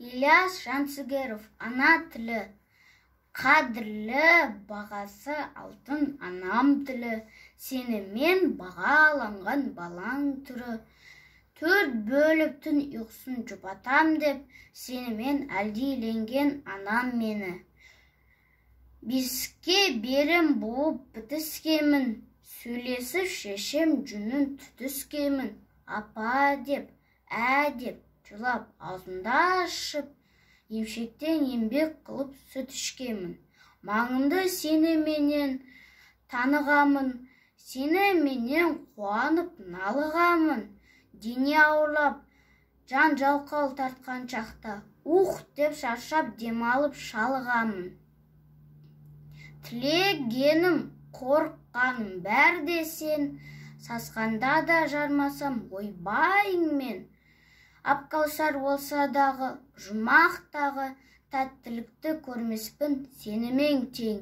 Ильяс Жансүгеров, ана тілі, қадірлі бағасы алтын анам тілі, сенімен бағаланған балаң түрі. 4 бөліп түн ұйқысын жұбатам деп, сенімен әлдиленген анам мені. Бесікке берем буып бітіскемін, сөйлесіп шешем жүнін түтіскемін. Апа деп, деп, жылап аузында ашып, емшектен еңбек қылып сүт ішкемін. Маңымды сеніменен танығамын, сеніменен қуанып налығамын. Дене ауырлап, жан жалқау тартқан шақта, деп шаршап демалып шалығамын. Тілегенім, қорыққаным бәрде сен, сасқанда да жармасам ойбайыңмен. Апқаусар болса дағы, жұмақтағы, тәттілікті көрмеспін сенімен тең.